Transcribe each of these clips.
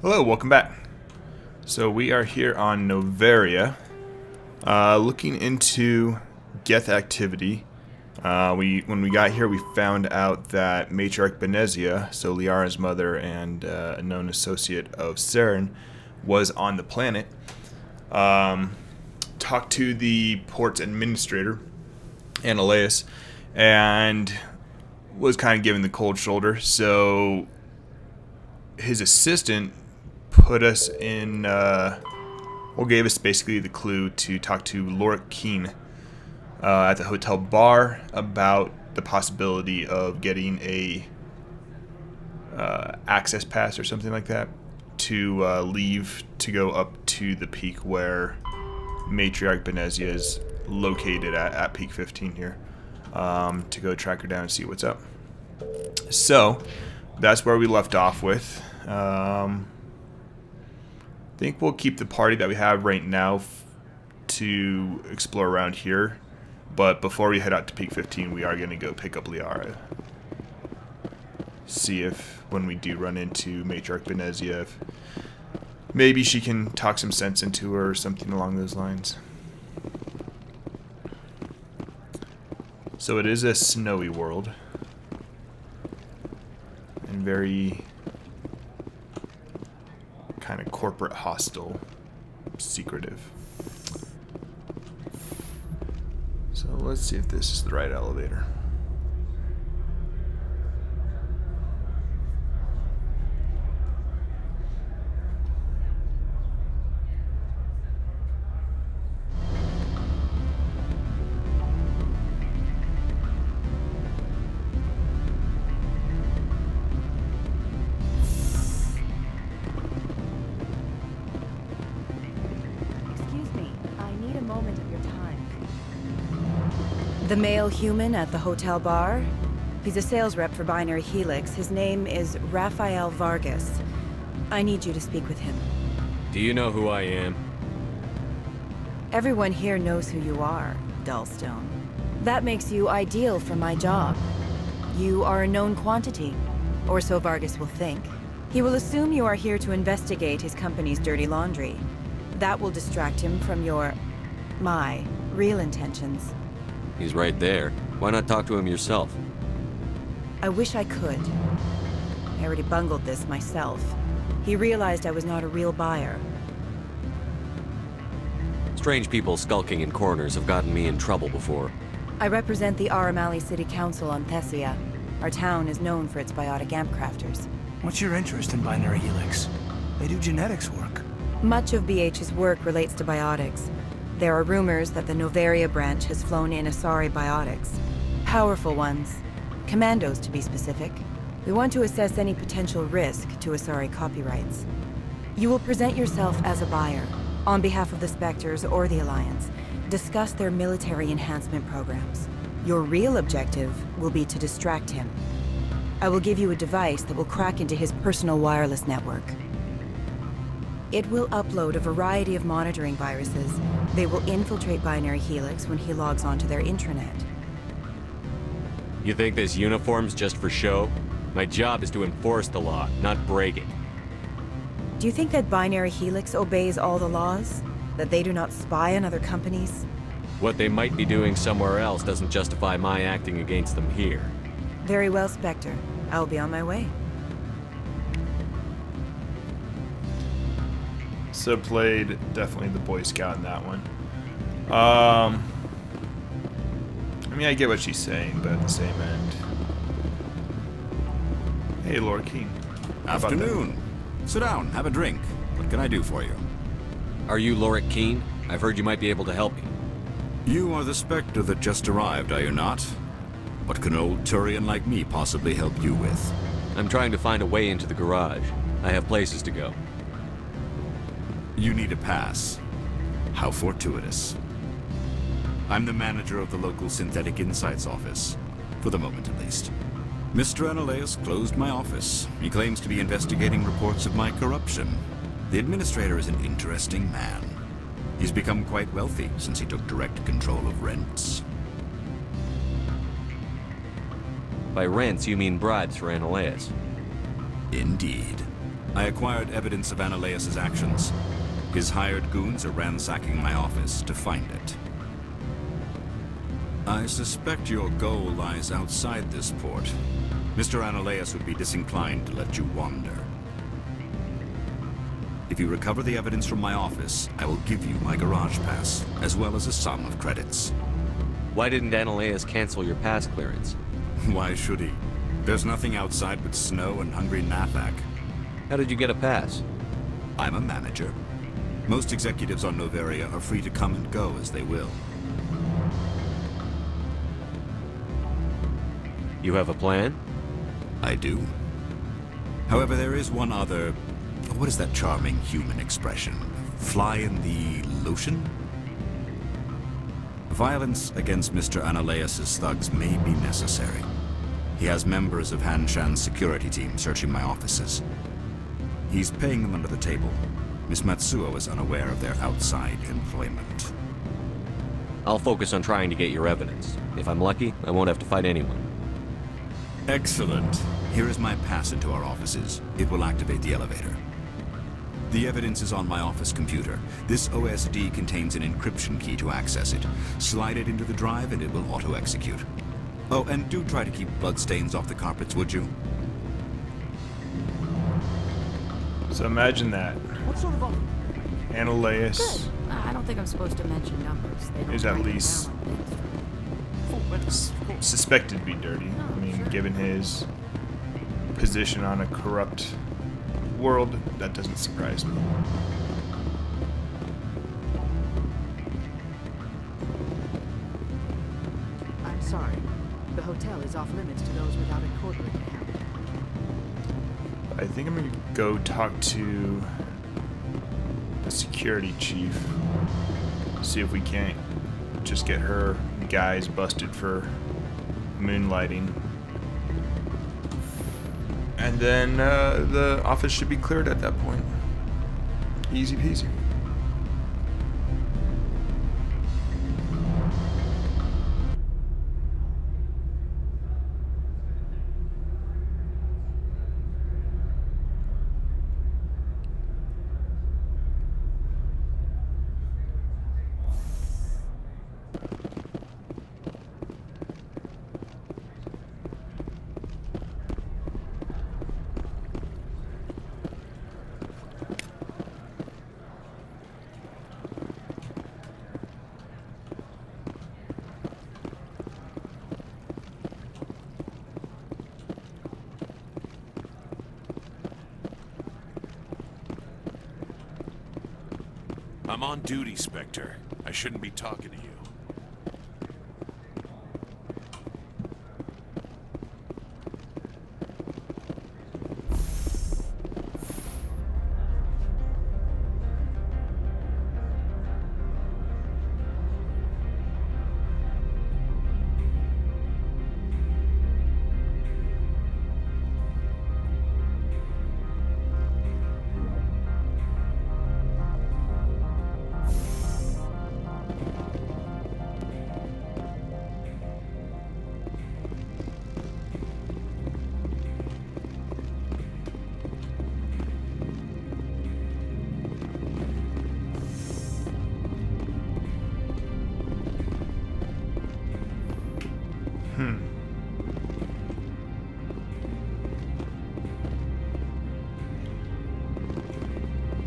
Hello, welcome back. So we are here on Noveria, looking into Geth activity. When we got here, we found out that Matriarch Benezia, so Liara's mother and a known associate of Saren, was on the planet. Talked to the port's administrator, Ananias, and was kind of given the cold shoulder. So his assistant put us in, gave us basically the clue to talk to Lorik Keen at the hotel bar about the possibility of getting a access pass or something like that to leave to go up to the peak where Matriarch Benezia is located at peak 15 here, to go track her down and see what's up. So that's where we left off with. I think we'll keep the party that we have right now to explore around here, but before we head out to peak 15, we are going to go pick up Liara. See if when we do run into Matriarch Benezia, if maybe she can talk some sense into her or something along those lines. So it is a snowy world, and very kind of corporate, hostile, secretive. So let's see if this is the right elevator. The male human at the hotel bar? He's a sales rep for Binary Helix. His name is Rafael Vargas. I need you to speak with him. Do you know who I am? Everyone here knows who you are, Dullstone. That makes you ideal for my job. You are a known quantity, or so Vargas will think. He will assume you are here to investigate his company's dirty laundry. That will distract him from my real intentions. He's right there. Why not talk to him yourself? I wish I could. I already bungled this myself. He realized I was not a real buyer. Strange people skulking in corners have gotten me in trouble before. I represent the Aramali City Council on Thessia. Our town is known for its biotic amp crafters. What's your interest in Binary Helix? They do genetics work. Much of BH's work relates to biotics. There are rumors that the Noveria branch has flown in asari biotics. Powerful ones. Commandos, to be specific. We want to assess any potential risk to asari copyrights. You will present yourself as a buyer, on behalf of the Spectres or the Alliance. Discuss their military enhancement programs. Your real objective will be to distract him. I will give you a device that will crack into his personal wireless network. It will upload a variety of monitoring viruses. They will infiltrate Binary Helix when he logs onto their intranet. You think this uniform's just for show? My job is to enforce the law, not break it. Do you think that Binary Helix obeys all the laws? That they do not spy on other companies? What they might be doing somewhere else doesn't justify my acting against them here. Very well, Spectre. I will be on my way. So played definitely the Boy Scout in that one. I mean, I get what she's saying, but at the same end. Hey, Lorik Keen. Afternoon. Sit down, have a drink. What can I do for you? Are you Lorik Keen? I've heard you might be able to help me. You are the Spectre that just arrived, are you not? What can an old Turian like me possibly help you with? I'm trying to find a way into the garage. I have places to go. You need a pass. How fortuitous. I'm the manager of the local Synthetic Insights office. For the moment, at least. Mr. Ananias closed my office. He claims to be investigating reports of my corruption. The administrator is an interesting man. He's become quite wealthy since he took direct control of rents. By rents, you mean bribes for Ananias. Indeed. I acquired evidence of Ananias' actions. His hired goons are ransacking my office to find it. I suspect your goal lies outside this port. Mr. Ananias would be disinclined to let you wander. If you recover the evidence from my office, I will give you my garage pass, as well as a sum of credits. Why didn't Ananias cancel your pass clearance? Why should he? There's nothing outside but snow and hungry Nathak. How did you get a pass? I'm a manager. Most executives on Noveria are free to come and go as they will. You have a plan? I do. However, there is one other... What is that charming human expression? Fly in the lotion? Violence against Mr. Ananias' thugs may be necessary. He has members of Han Shan's security team searching my offices. He's paying them under the table. Miss Matsuo is unaware of their outside employment. I'll focus on trying to get your evidence. If I'm lucky, I won't have to fight anyone. Excellent. Here is my pass into our offices. It will activate the elevator. The evidence is on my office computer. This OSD contains an encryption key to access it. Slide it into the drive and it will auto-execute. Oh, and do try to keep bloodstains off the carpets, would you? So imagine that. What sort of offer? Ananias I don't think I'm supposed to mention numbers. They don't is at write them least down on things. Full witness. suspected to be dirty. I mean, given his position on a corrupt world, that doesn't surprise me. I'm sorry. The hotel is off limits to those without a corporate account. I think I'm gonna go talk to the security chief, see if we can't just get her guys busted for moonlighting. And then the office should be cleared at that point. Easy peasy. I'm on duty, Spectre. I shouldn't be talking to you.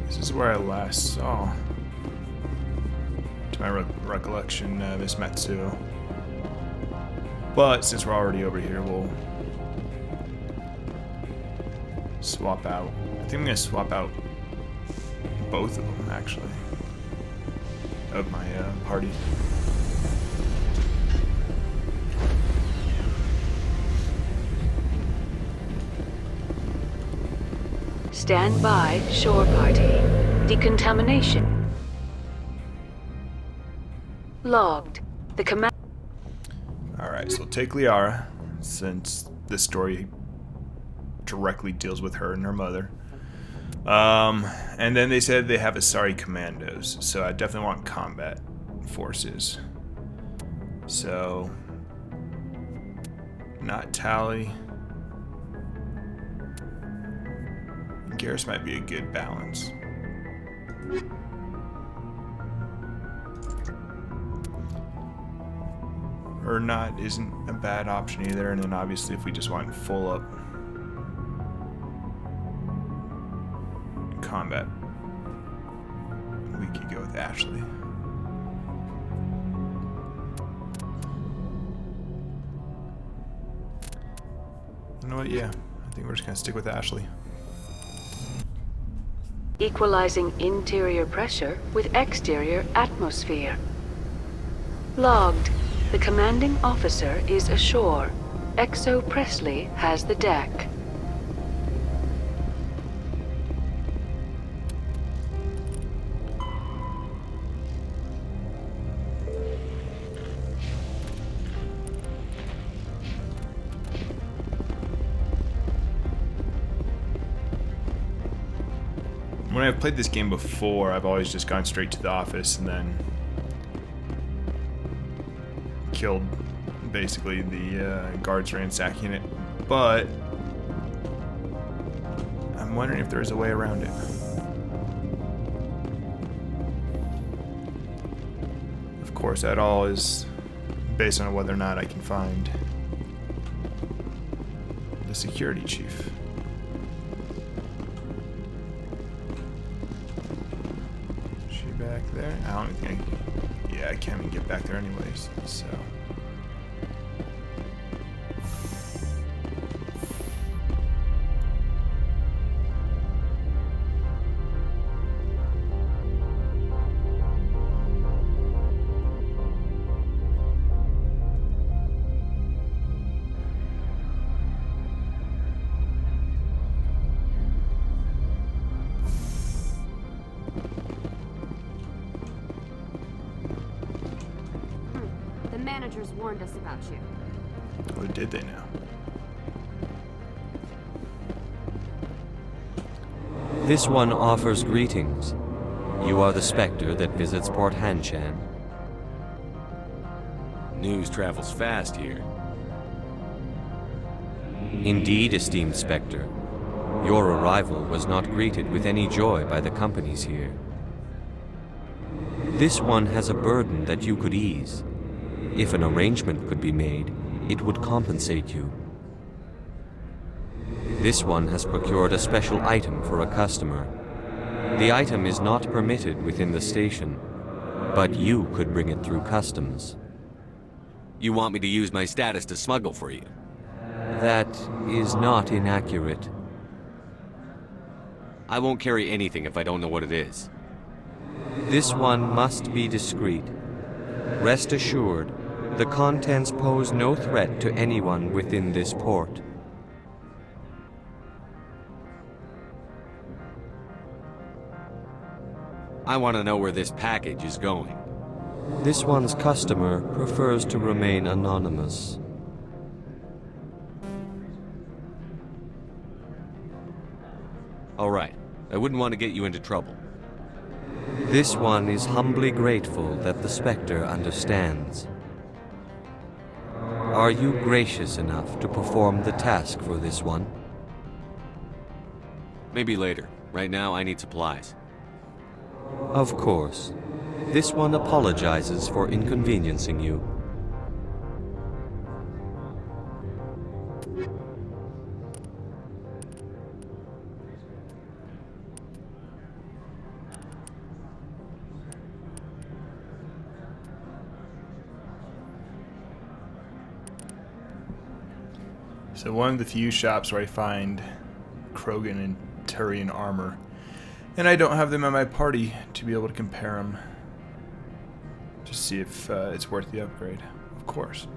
This is where I last saw, to my recollection, Miss Matsuo. But since we're already over here, we'll swap out. I think I'm gonna swap out both of them, actually, of my party. Stand by, shore party. Decontamination. Logged. The command. Alright, so take Liara, since this story directly deals with her and her mother. And then they said they have asari commandos, so I definitely want combat forces. So, not Tally. scarce might be a good balance. Or not isn't a bad option either, and then obviously if we just want full up combat, we could go with Ashley. You know what, yeah, I think we're just gonna stick with Ashley. Equalizing interior pressure with exterior atmosphere. Logged. The commanding officer is ashore. Exo Presley has the deck. When I've played this game before, I've always just gone straight to the office and then killed basically the guards ransacking it, but I'm wondering if there is a way around it. Of course, that all is based on whether or not I can find the security chief. Is she back there? I don't think yeah, I can't even get back there anyways, so. The managers warned us about you. Or did they now? This one offers greetings. You are the Spectre that visits Port Hanshan. News travels fast here. Indeed, esteemed Spectre. Your arrival was not greeted with any joy by the companies here. This one has a burden that you could ease. If an arrangement could be made, it would compensate you. This one has procured a special item for a customer. The item is not permitted within the station, but you could bring it through customs. You want me to use my status to smuggle for you? That is not inaccurate. I won't carry anything if I don't know what it is. This one must be discreet. Rest assured, the contents pose no threat to anyone within this port. I want to know where this package is going. This one's customer prefers to remain anonymous. All right. I wouldn't want to get you into trouble. This one is humbly grateful that the Spectre understands. Are you gracious enough to perform the task for this one? Maybe later. Right now, I need supplies. Of course. This one apologizes for inconveniencing you. So one of the few shops where I find Krogan and Turian armor, and I don't have them in my party to be able to compare them, to see if it's worth the upgrade, of course.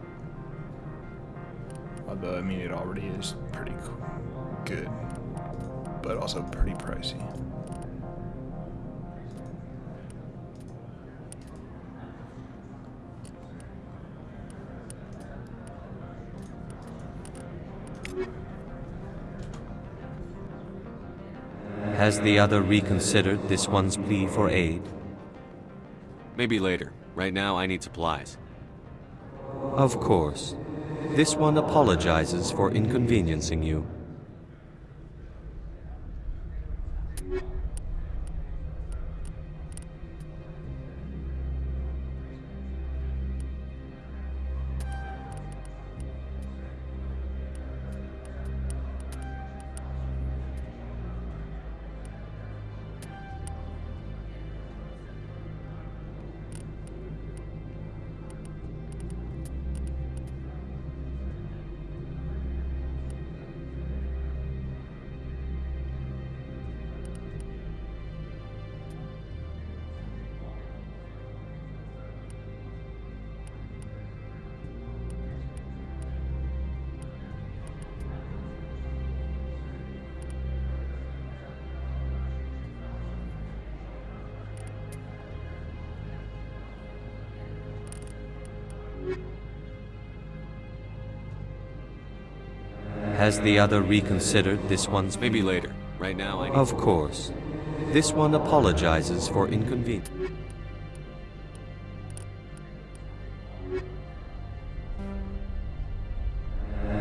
Although, I mean, it already is pretty good, but also pretty pricey. Has the other reconsidered this one's plea for aid? Maybe later. Right now, I need supplies. Of course. This one apologizes for inconveniencing you. Has the other reconsidered this one's... Maybe later. Right now, I need... Of course. This one apologizes for inconvenience.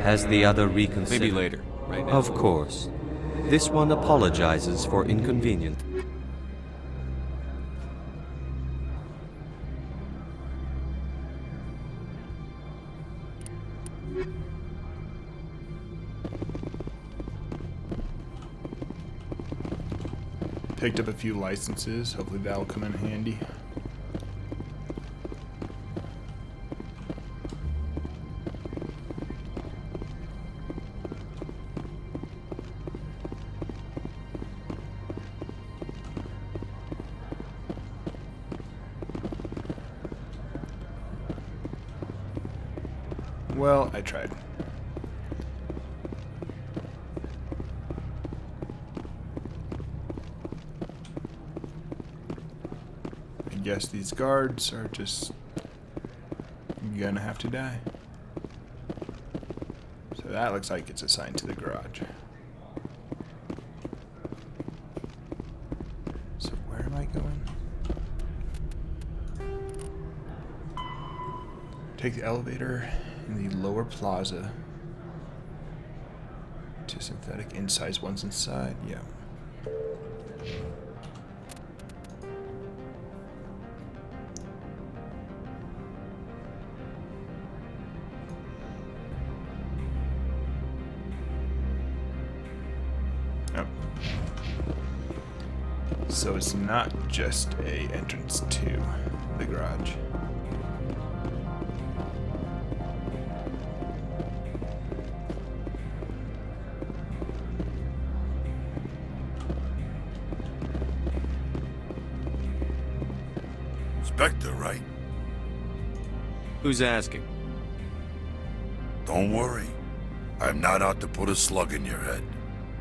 Has the other reconsidered... Maybe later. Right now. Of course. This one apologizes for inconvenience. Picked up a few licenses. Hopefully that'll come in handy. Well, I tried. I guess these guards are just gonna have to die. So that looks like it's assigned to the garage. So where am I going? Take the elevator in the lower plaza to synthetic insides. Once inside, yeah. Yep. So it's not just a entrance to the garage. Inspector, right? Who's asking? Don't worry. I'm not out to put a slug in your head.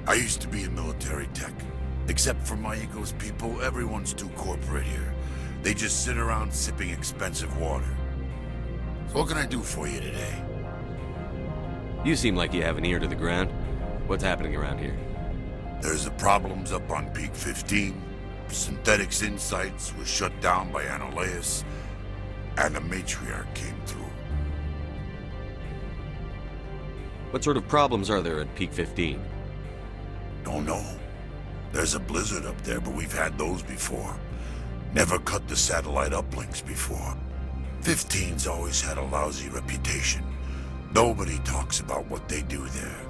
I used to be a military tech. Except for my ego's people, everyone's too corporate here. They just sit around sipping expensive water. So what can I do for you today? You seem like you have an ear to the ground. What's happening around here? There's the problems up on Peak 15. Synthetics Insights was shut down by Anoleus, and the Matriarch came through. What sort of problems are there at Peak 15? Don't know. There's a blizzard up there, but we've had those before. Never cut the satellite uplinks before. 15's always had a lousy reputation. Nobody talks about what they do there.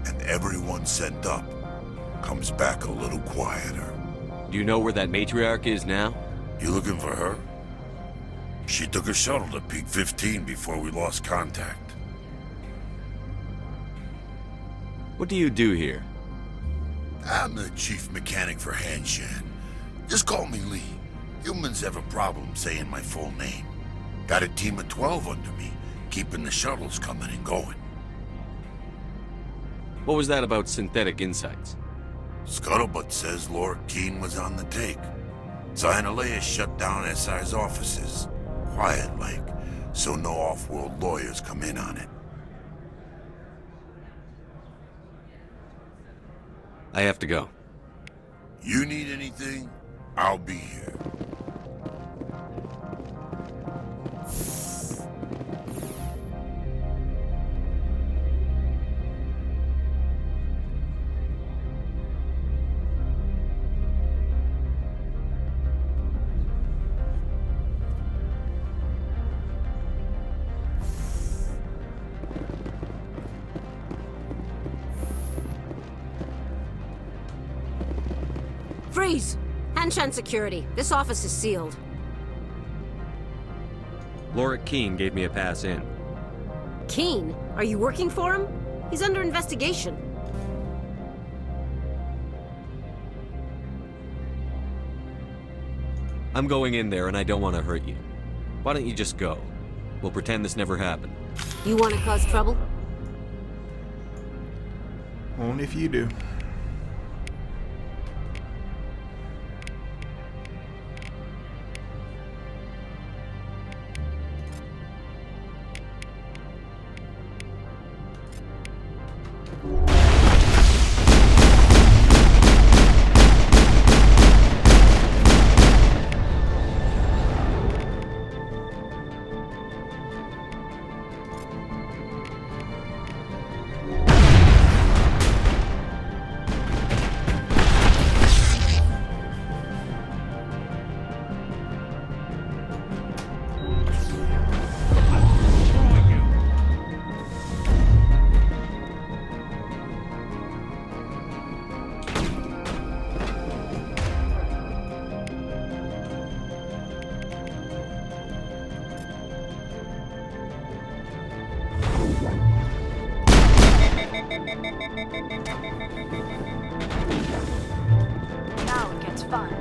And everyone sent up comes back a little quieter. Do you know where that Matriarch is now? You looking for her? She took a shuttle to Peak 15 before we lost contact. What do you do here? I'm the chief mechanic for Hanshan. Just call me Lee. Humans have a problem saying my full name. Got a team of 12 under me, keeping the shuttles coming and going. What was that about synthetic insights? Scuttlebutt says Lord Keene was on the take. Anoleus shut down SI's offices. Quiet-like, so no off-world lawyers come in on it. I have to go. You need anything? I'll be here. Freeze! Hanshan security. This office is sealed. Lorik Keene gave me a pass in. Keene? Are you working for him? He's under investigation. I'm going in there and I don't want to hurt you. Why don't you just go? We'll pretend this never happened. You want to cause trouble? Only if you do. Now it gets fun.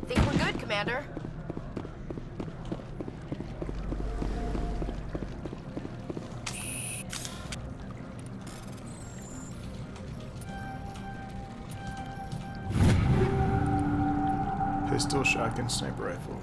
Think we're good, Commander? Pistol, shotgun, sniper rifle.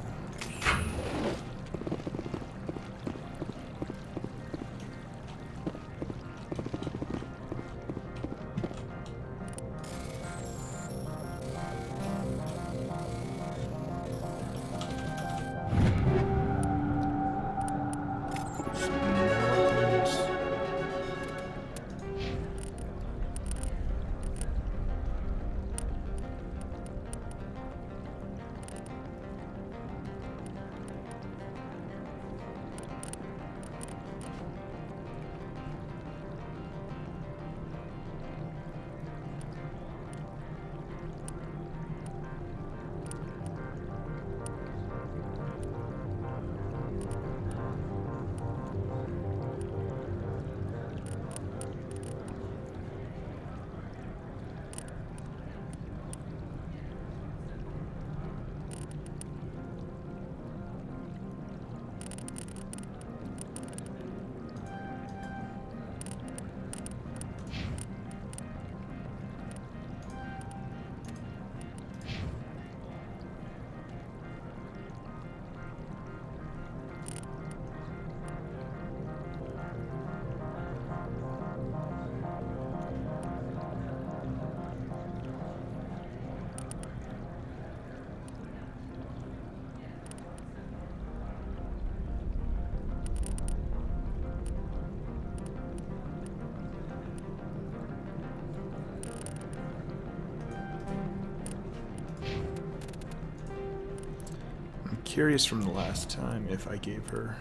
Curious from the last time if I gave her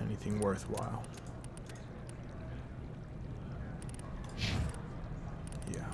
anything worthwhile. Yeah.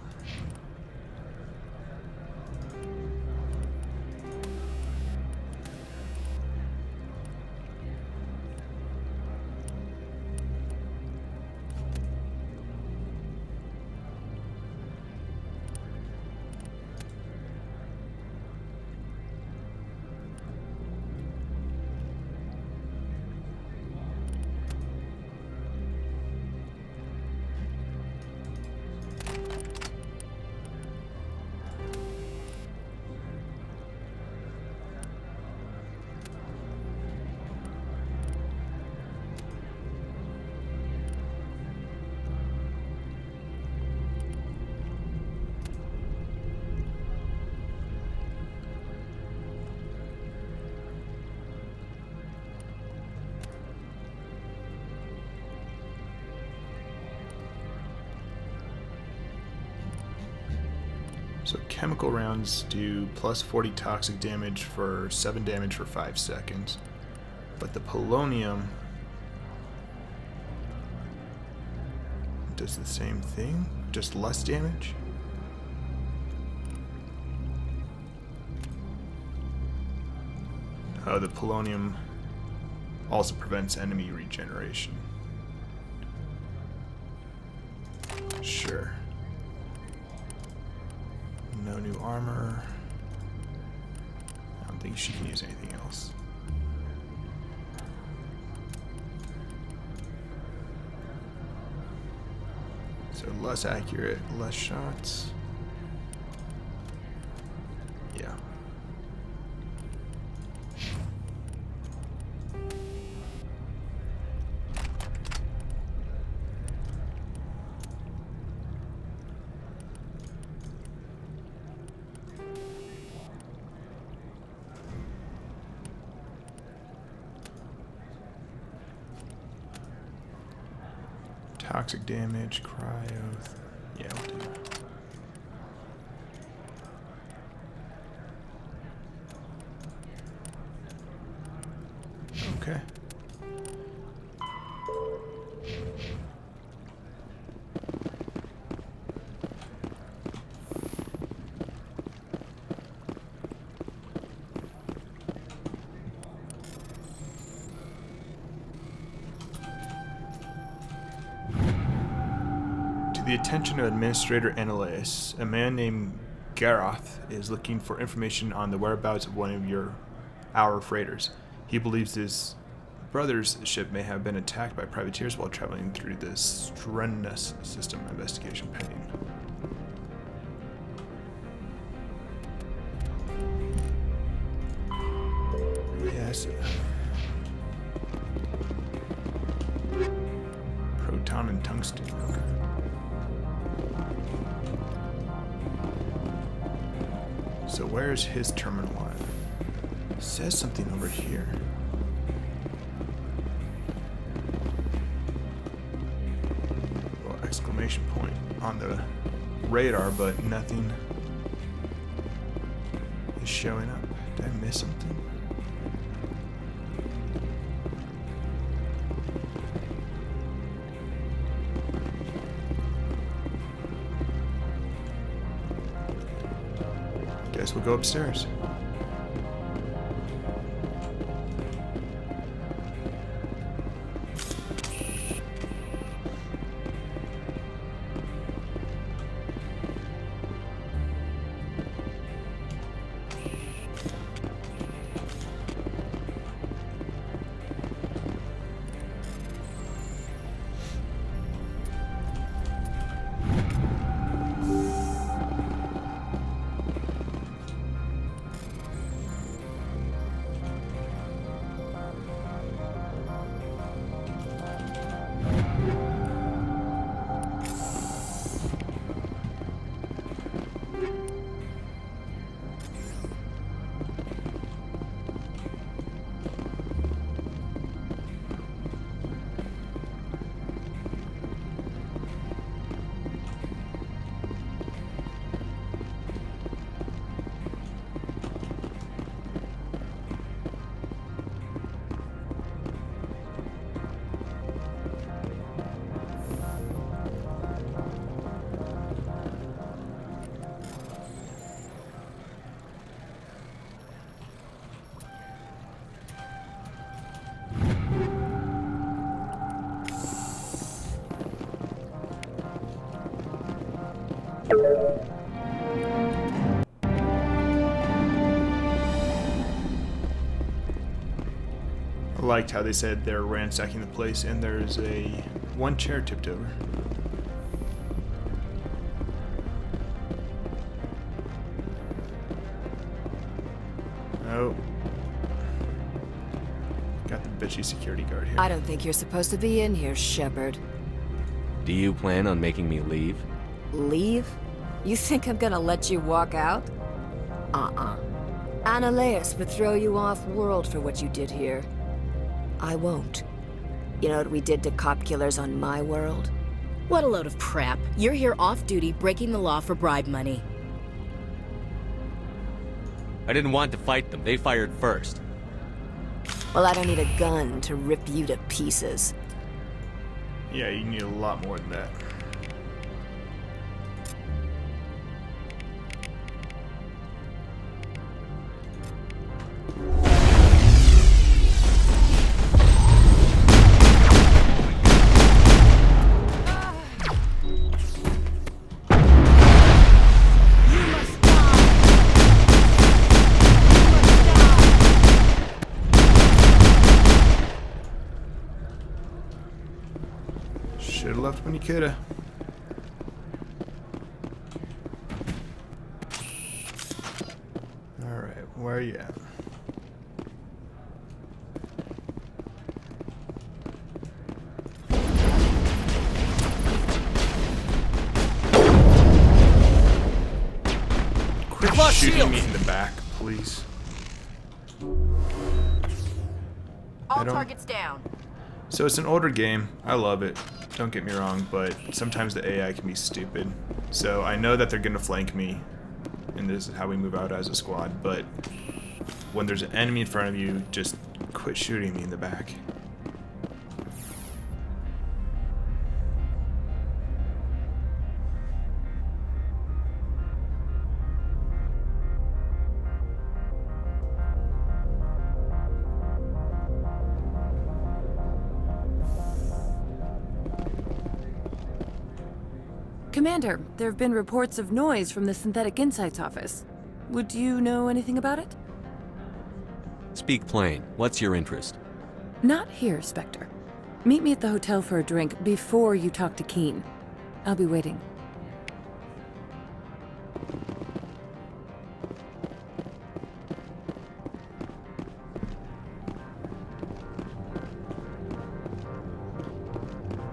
So chemical rounds do plus 40 toxic damage for 7 damage for 5 seconds. But the polonium does the same thing, just less damage. The polonium also prevents enemy regeneration. Sure. No new armor. I don't think she can use anything else. So less accurate, less shots. Yeah. Toxic damage, cryo. Yeah, we'll do that. Okay. The attention of Administrator Ananias, a man named Garoth is looking for information on the whereabouts of one of our freighters. He believes his brother's ship may have been attacked by privateers while traveling through the Strenus system. Investigation pending. Yes. Proton and tungsten. Okay. So where's his terminal at? It says something over here. Well, exclamation point on the radar, but nothing is showing up. Did I miss something? Guess we'll go upstairs. I liked how they said they're ransacking the place and there's one chair tipped over. Oh. Got the bitchy security guard here. I don't think you're supposed to be in here, Shepard. Do you plan on making me leave? Leave? You think I'm gonna let you walk out? Ananias would throw you off-world for what you did here. I won't. You know what we did to cop killers on my world? What a load of crap. You're here off-duty, breaking the law for bribe money. I didn't want to fight them. They fired first. Well, I don't need a gun to rip you to pieces. Yeah, you need a lot more than that. Should've left when you coulda. Alright, where are you at? Quit shooting me in the back, please. All targets down. So it's an older game. I love it. Don't get me wrong, but sometimes the AI can be stupid. So I know that they're gonna flank me, and this is how we move out as a squad, but when there's an enemy in front of you, just quit shooting me in the back. Commander, there have been reports of noise from the Synthetic Insights office. Would you know anything about it? Speak plain. What's your interest? Not here, Spectre. Meet me at the hotel for a drink before you talk to Keen. I'll be waiting.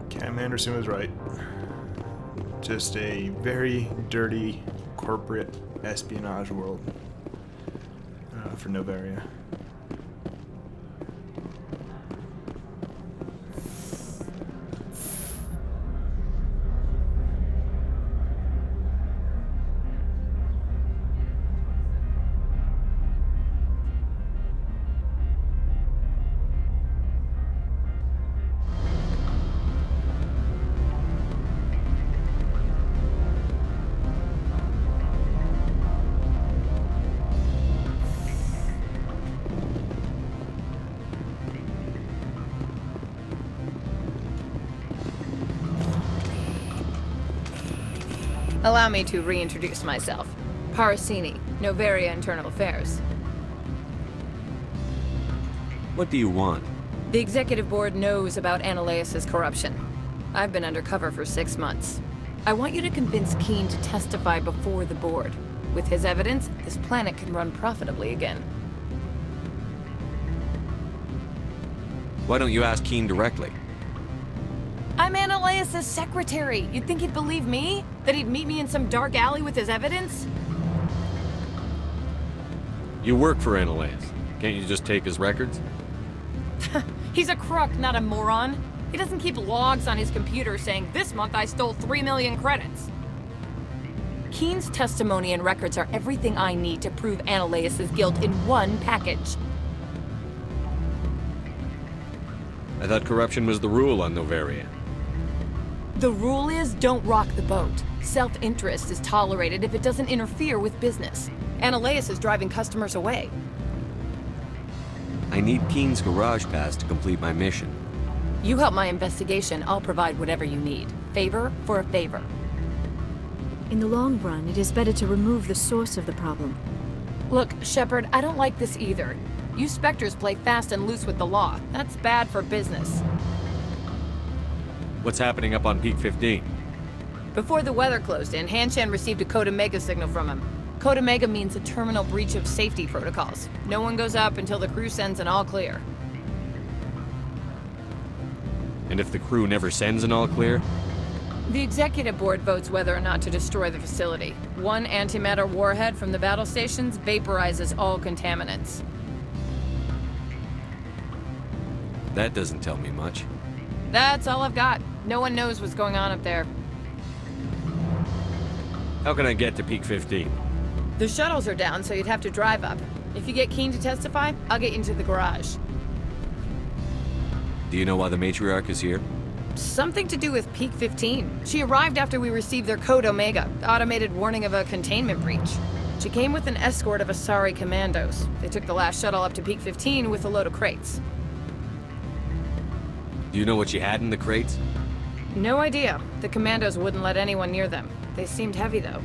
Cam Anderson was right. Just a very dirty corporate espionage world for Noveria. Allow me to reintroduce myself. Parasini, Noveria Internal Affairs. What do you want? The Executive Board knows about Ananias' corruption. I've been undercover for 6 months. I want you to convince Keen to testify before the Board. With his evidence, this planet can run profitably again. Why don't you ask Keen directly? I'm Ananias' secretary. You'd think he'd believe me? That he'd meet me in some dark alley with his evidence? You work for Ananias. Can't you just take his records? He's a crook, not a moron. He doesn't keep logs on his computer saying, this month I stole 3 million credits. Keen's testimony and records are everything I need to prove Ananias' guilt in one package. I thought corruption was the rule on Noveria. The rule is, don't rock the boat. Self-interest is tolerated if it doesn't interfere with business. Ananias is driving customers away. I need Keen's garage pass to complete my mission. You help my investigation, I'll provide whatever you need. Favor for a favor. In the long run, it is better to remove the source of the problem. Look, Shepard, I don't like this either. You Spectres play fast and loose with the law. That's bad for business. What's happening up on Peak 15? Before the weather closed in, Hanshan received a Code Omega signal from him. Code Omega means a terminal breach of safety protocols. No one goes up until the crew sends an all clear. And if the crew never sends an all clear? The Executive Board votes whether or not to destroy the facility. One antimatter warhead from the battle stations vaporizes all contaminants. That doesn't tell me much. That's all I've got. No one knows what's going on up there. How can I get to Peak 15? The shuttles are down, so you'd have to drive up. If you get Keen to testify, I'll get you into the garage. Do you know why the Matriarch is here? Something to do with Peak 15. She arrived after we received their Code Omega, automated warning of a containment breach. She came with an escort of Asari commandos. They took the last shuttle up to Peak 15 with a load of crates. Do you know what she had in the crates? No idea. The commandos wouldn't let anyone near them. They seemed heavy, though.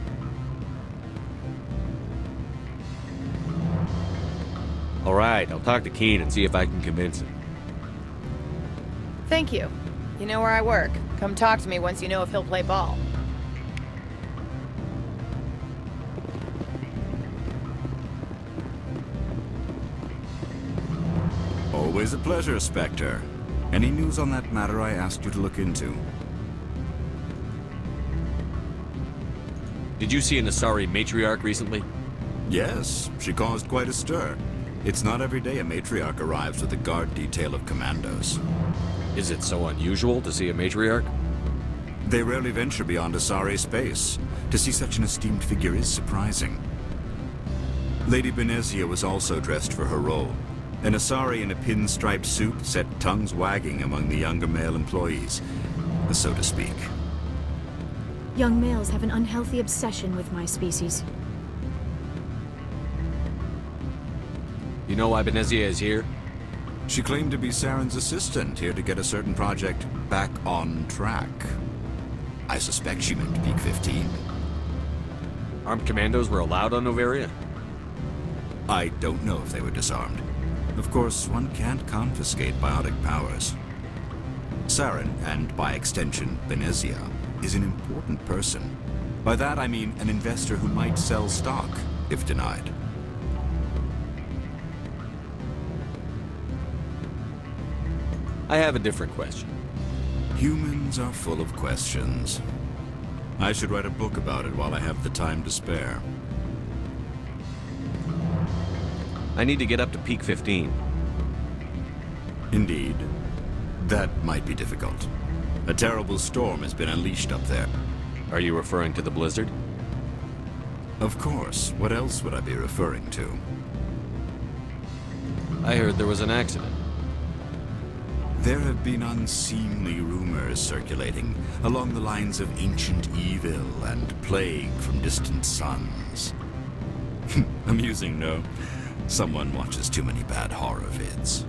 All right, I'll talk to Keen and see if I can convince him. Thank you. You know where I work. Come talk to me once you know if he'll play ball. Always a pleasure, Spectre. Any news on that matter I asked you to look into? Did you see an Asari Matriarch recently? Yes, she caused quite a stir. It's not every day a Matriarch arrives with a guard detail of commandos. Is it so unusual to see a Matriarch? They rarely venture beyond Asari space. To see such an esteemed figure is surprising. Lady Benezia was also dressed for her role. An Asari in a pinstriped suit set tongues wagging among the younger male employees, so to speak. Young males have an unhealthy obsession with my species. You know why Benezia is here? She claimed to be Saren's assistant, here to get a certain project back on track. I suspect she meant Peak 15. Armed commandos were allowed on Noveria? I don't know if they were disarmed. Of course, one can't confiscate biotic powers. Saren, and by extension, Benezia, is an important person. By that I mean an investor who might sell stock, if denied. I have a different question. Humans are full of questions. I should write a book about it while I have the time to spare. I need to get up to Peak 15. Indeed. That might be difficult. A terrible storm has been unleashed up there. Are you referring to the blizzard? Of course. What else would I be referring to? I heard there was an accident. There have been unseemly rumors circulating along the lines of ancient evil and plague from distant suns. Amusing, no? Someone watches too many bad horror vids.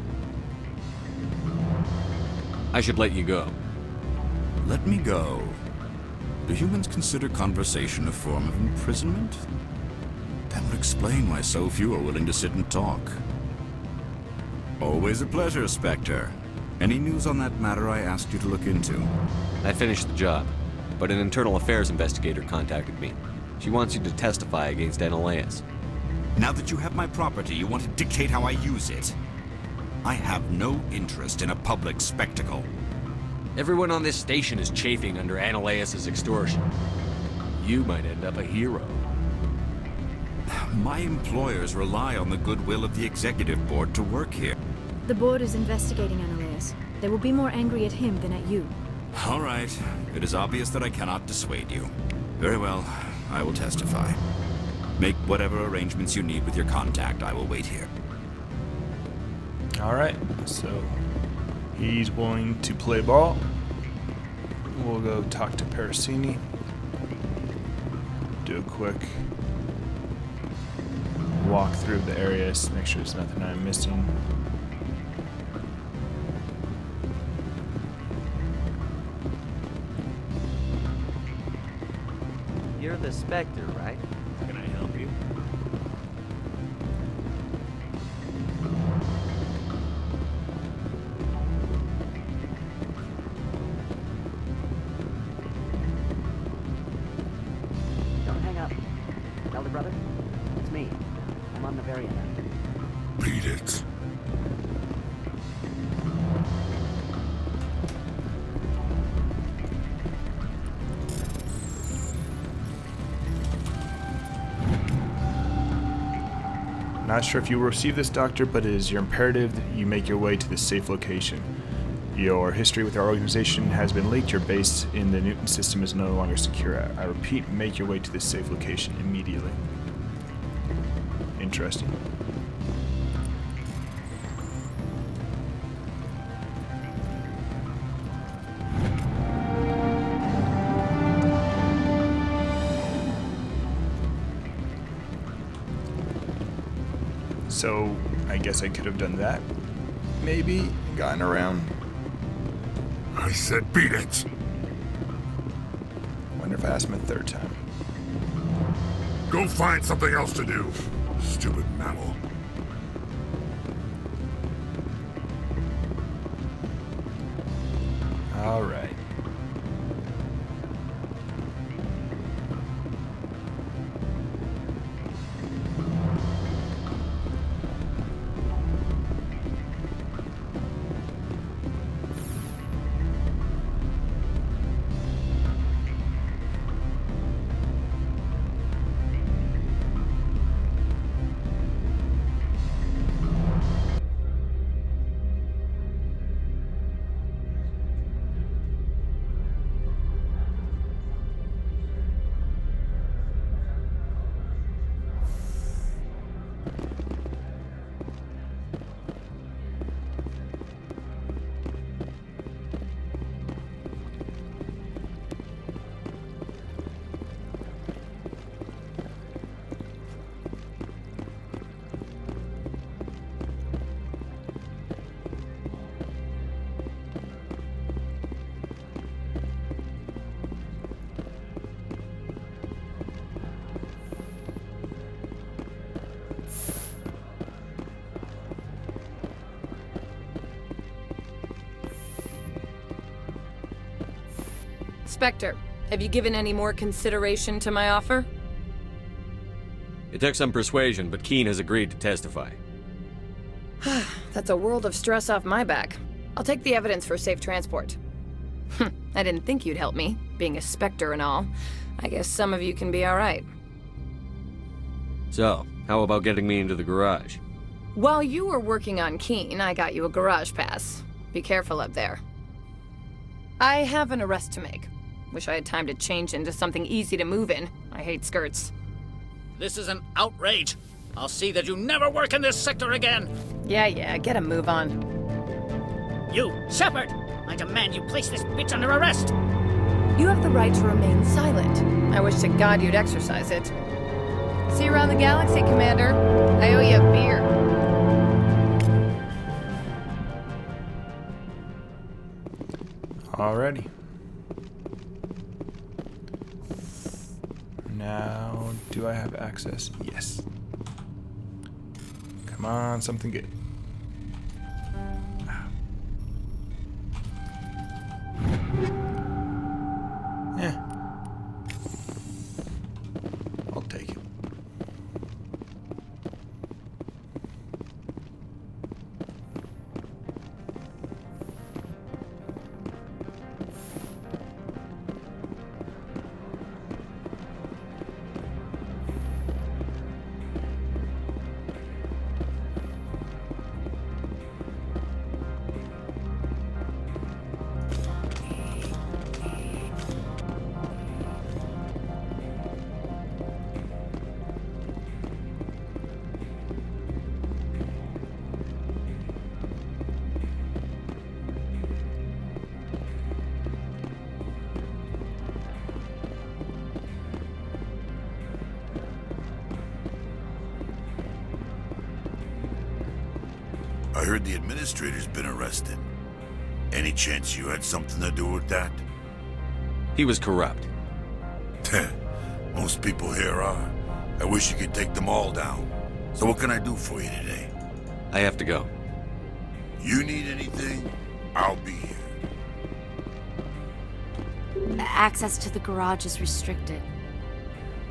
I should let you go. Let me go? Do humans consider conversation a form of imprisonment? That would explain why so few are willing to sit and talk. Always a pleasure, Spectre. Any news on that matter I asked you to look into? I finished the job, but an internal affairs investigator contacted me. She wants you to testify against Analeas. Now that you have my property, you want to dictate how I use it? I have no interest in a public spectacle. Everyone on this station is chafing under Analeas' extortion. You might end up a hero. My employers rely on the goodwill of the executive board to work here. The board is investigating Analeas. They will be more angry at him than at you. All right. It is obvious that I cannot dissuade you. Very well. I will testify. Make whatever arrangements you need with your contact. I will wait here. Alright, so he's willing to play ball. We'll go talk to Parasini. Do a quick walk through the areas, make sure there's nothing I'm missing. You're the Spectre, right? Can I help you? Don't hang up. Elder brother, it's me. I'm on Noveria now. Beat it. Not sure if you will receive this, Doctor, but it is your imperative that you make your way to this safe location. Your history with our organization has been leaked. Your base in the Newton system is no longer secure. I repeat, make your way to this safe location immediately. interesting. So, I guess I could have done that. Maybe, and gotten around. I said beat it! Wonder if I asked him a third time. Go find something else to do, stupid mammal. All right. Spectre, have you given any more consideration to my offer? It took some persuasion, but Keen has agreed to testify. That's a world of stress off my back. I'll take the evidence for safe transport. I didn't think you'd help me, being a Spectre and all. I guess some of you can be alright. So, how about getting me into the garage? While you were working on Keen, I got you a garage pass. Be careful up there. I have an arrest to make. Wish I had time to change into something easy to move in. I hate skirts. This is an outrage. I'll see that you never work in this sector again. Yeah, get a move on. You, Shepard! I demand you place this bitch under arrest! You have the right to remain silent. I wish to God you'd exercise it. See you around the galaxy, Commander. I owe you a beer. Alrighty. Now, do I have access? Yes. Come on, something good. Yeah. I'll take it. I heard the administrator's been arrested. Any chance you had something to do with that? He was corrupt. Most people here are. I wish you could take them all down. So what can I do for you today? I have to go. You need anything, I'll be here. Access to the garage is restricted.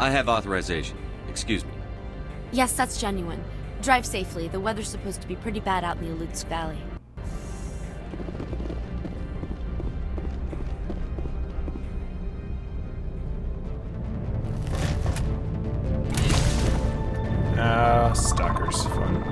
I have authorization. Excuse me. Yes, that's genuine. Drive safely. The weather's supposed to be pretty bad out in the Alutsk Valley. Stalkers, fun.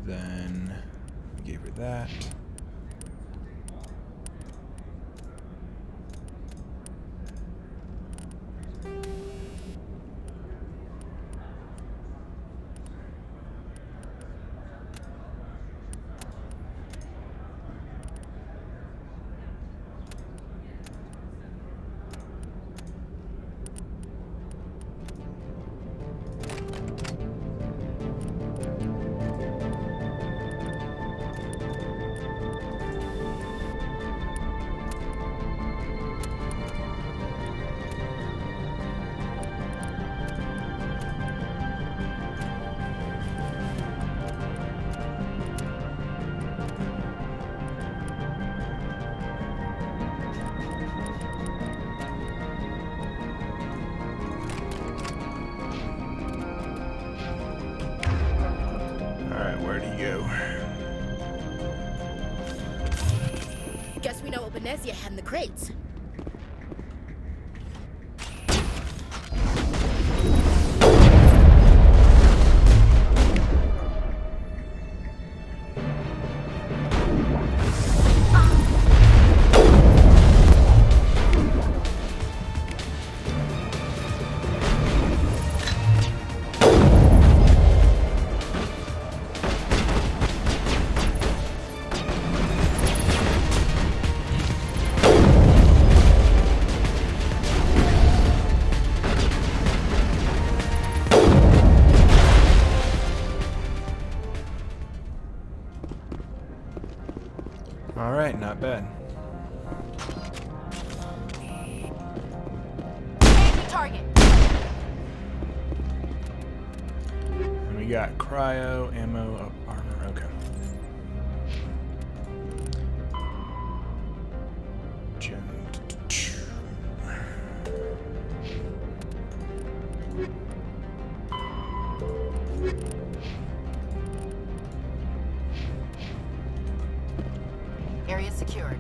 then we gave her that. Where'd he go? Guess we know what Benezia had in the crates. Alright, not bad. Enemy target. And we got cryo, ammo, armor, okay. Area secured.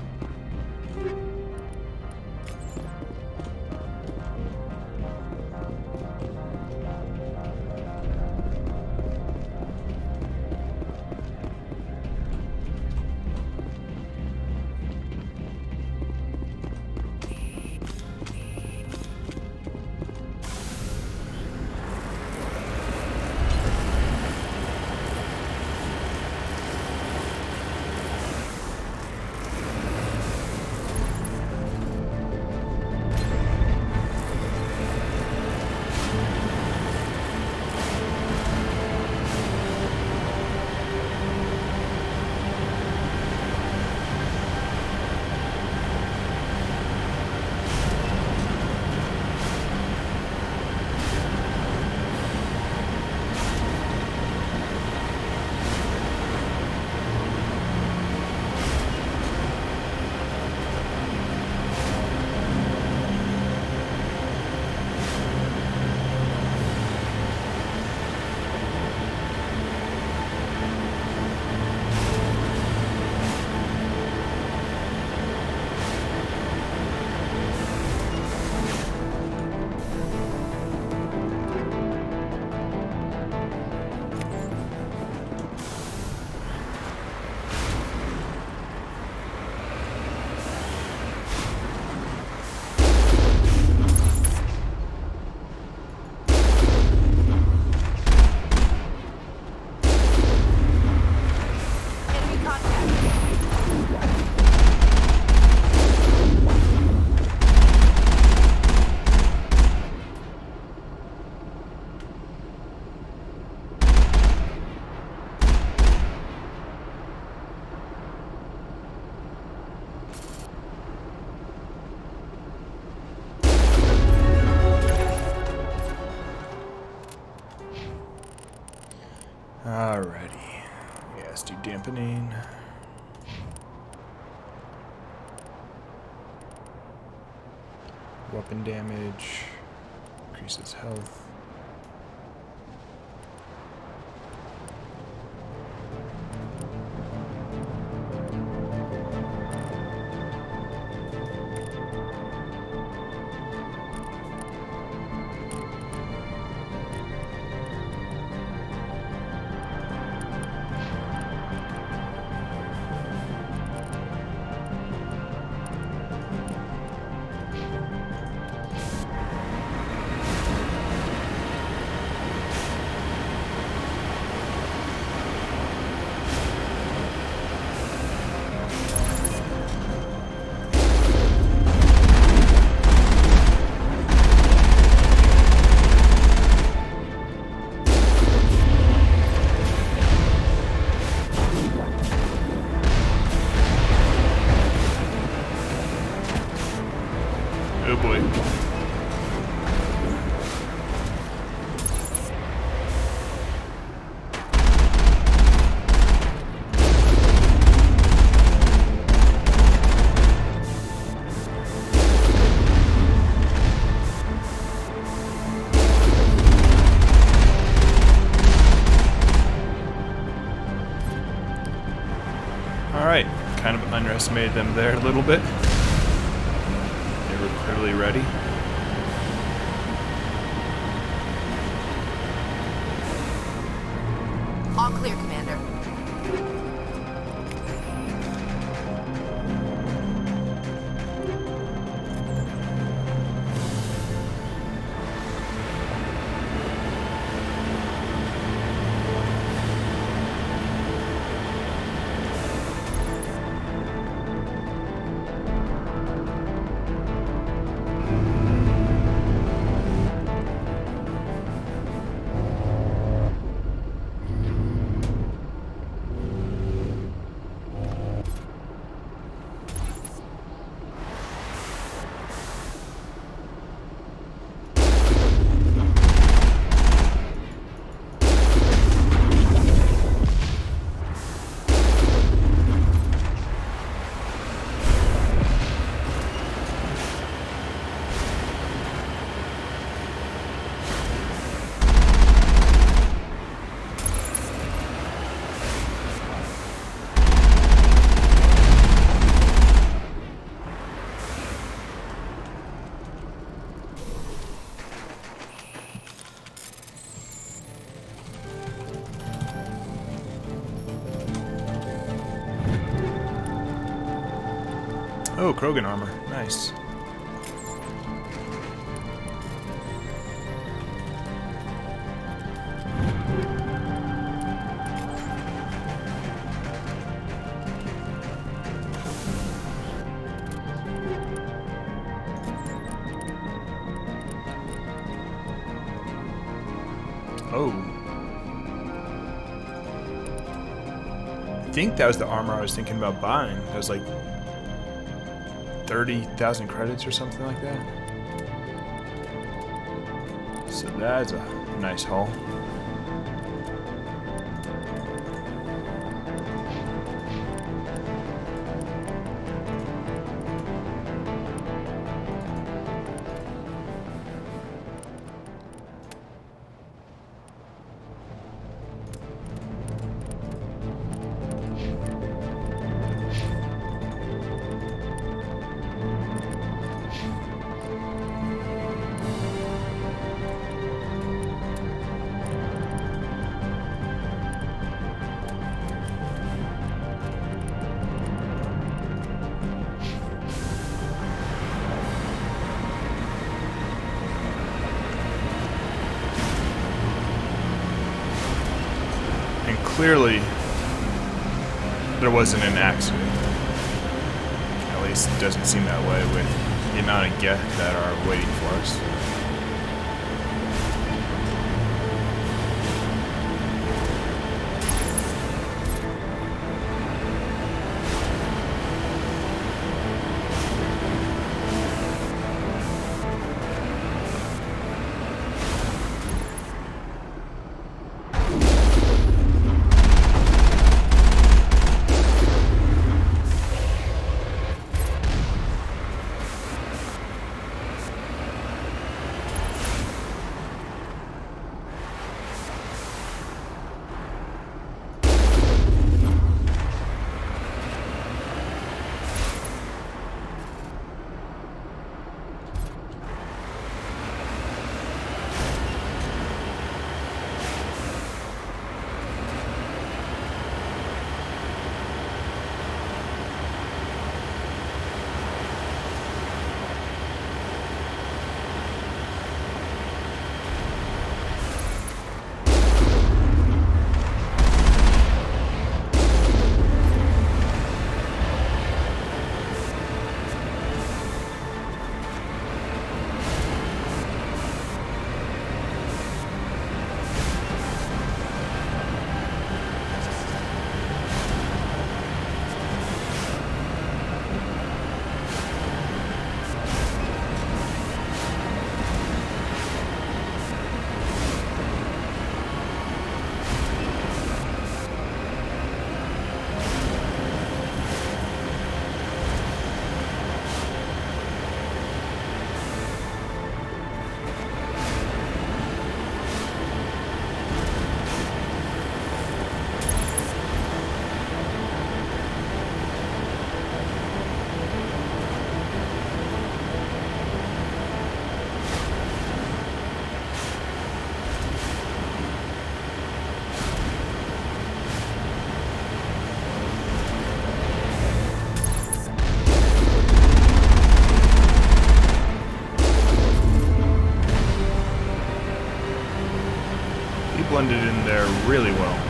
Alrighty. Yeah, let's do dampening. Weapon damage. Increases health. Alright, kind of underestimated them there a little bit. They were clearly ready. All clear, Commander. Oh, Krogan armor. Nice. Oh. I think that was the armor I was thinking about buying. That was like 30,000 credits or something like that. So that's a nice haul. Clearly, there wasn't an accident. At least it doesn't seem that way with the amount of Geth that are waiting for us. really well.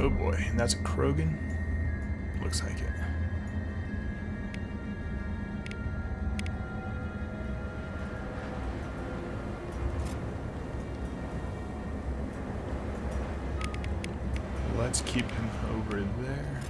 Oh boy, and that's a Krogan? Looks like it. Let's keep him over there.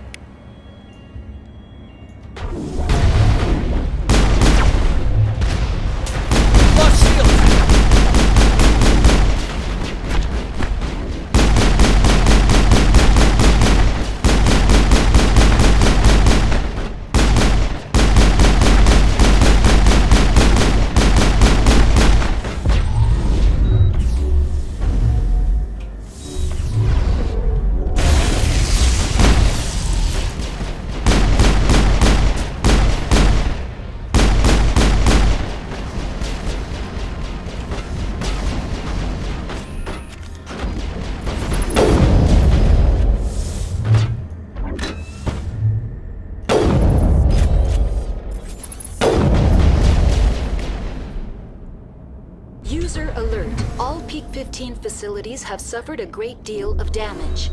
User alert. All Peak 15 facilities have suffered a great deal of damage.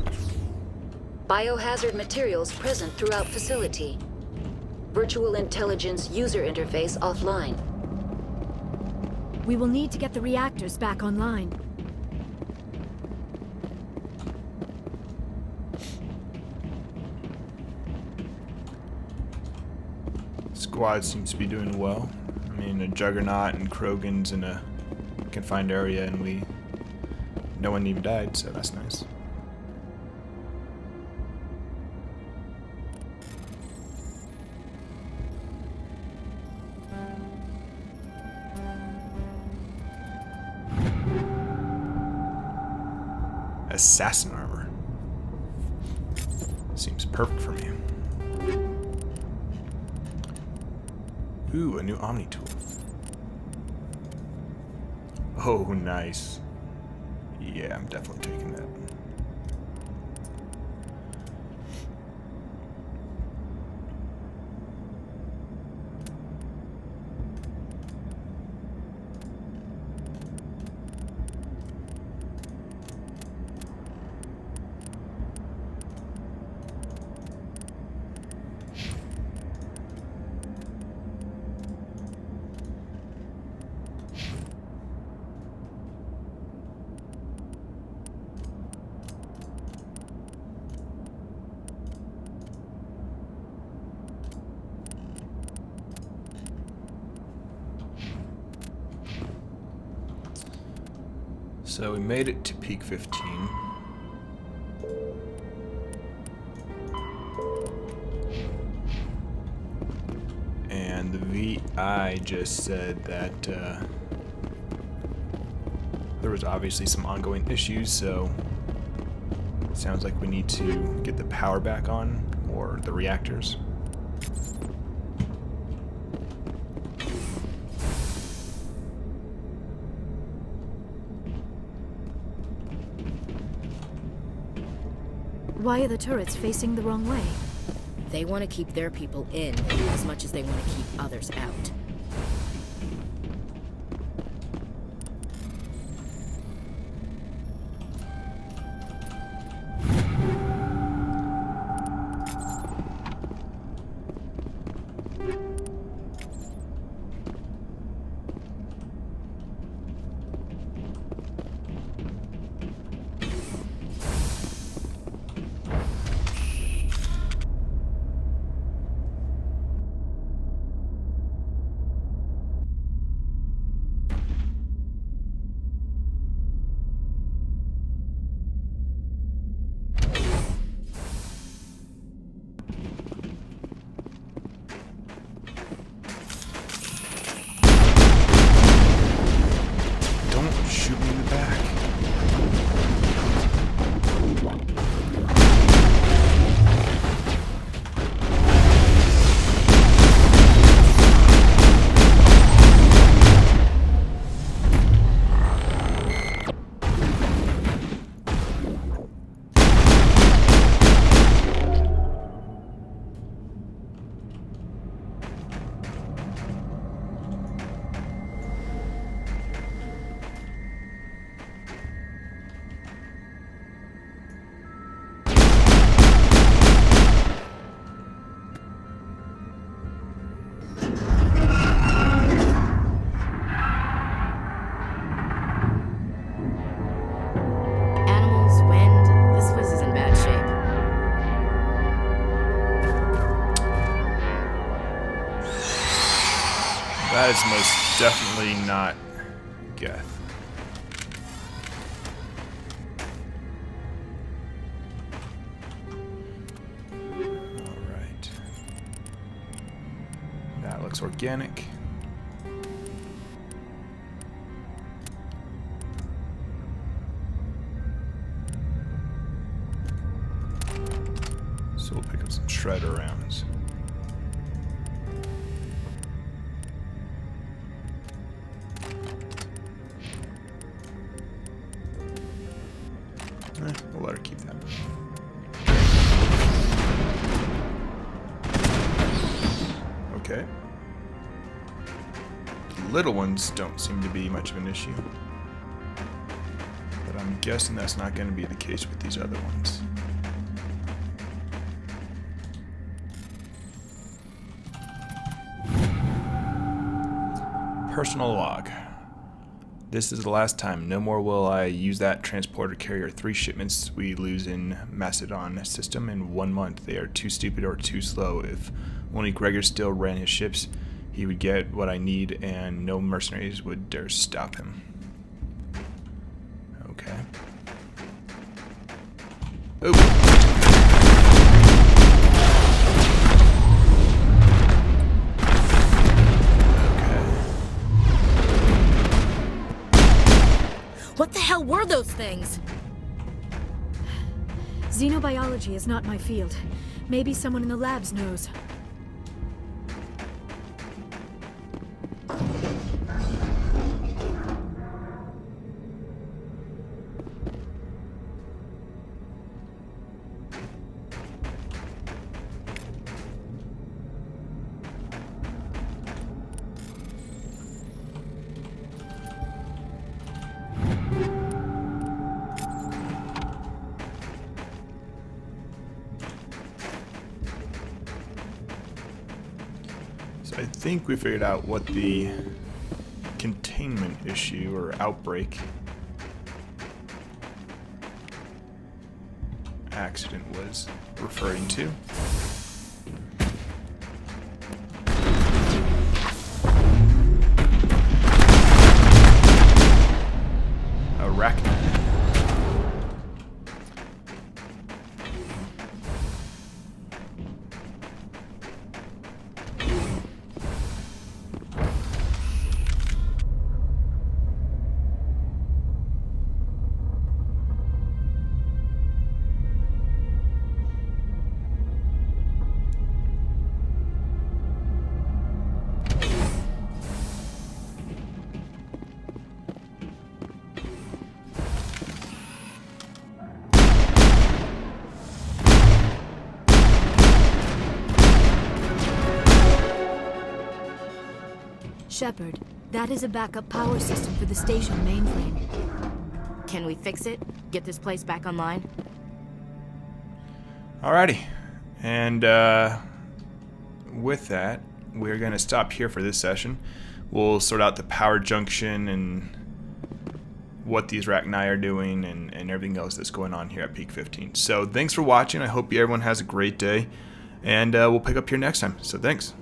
Biohazard materials present throughout facility. Virtual intelligence user interface offline. We will need to get the reactors back online. Squad seems to be doing well. I mean, a Juggernaut and Krogans in a confined area, and no one even died, so that's nice. Assassin armor. Seems perfect for me. Ooh, a new Omni tool. Oh, nice. Yeah, I'm definitely taking that. So we made it to peak 15. And the VI just said that there was obviously some ongoing issues, so it sounds like we need to get the power back on, or the reactors. Why are the turrets facing the wrong way? They want to keep their people in as much as they want to keep others out. That is most definitely not Geth. Alright. That looks organic. So we'll pick up some shredder rounds. We'll let her keep that. Okay. Little ones don't seem to be much of an issue. But I'm guessing that's not going to be the case with these other ones. Personal log. This is the last time. No more will I use that transporter carrier. 3 shipments we lose in Macedon system in 1 month. They are too stupid or too slow. If only Gregor still ran his ships, he would get what I need and no mercenaries would dare stop him. Okay. Oh. What the hell were those things? Xenobiology is not my field. Maybe someone in the labs knows. I think we figured out what the containment issue or outbreak accident was referring to. Arachnid. Shepard, that is a backup power system for the station mainframe. Can we fix it? Get this place back online? Alrighty. And with that, we're going to stop here for this session. We'll sort out the power junction and what these Rachni are doing and everything else that's going on here at Peak 15. So thanks for watching. I hope everyone has a great day. And we'll pick up here next time. So thanks.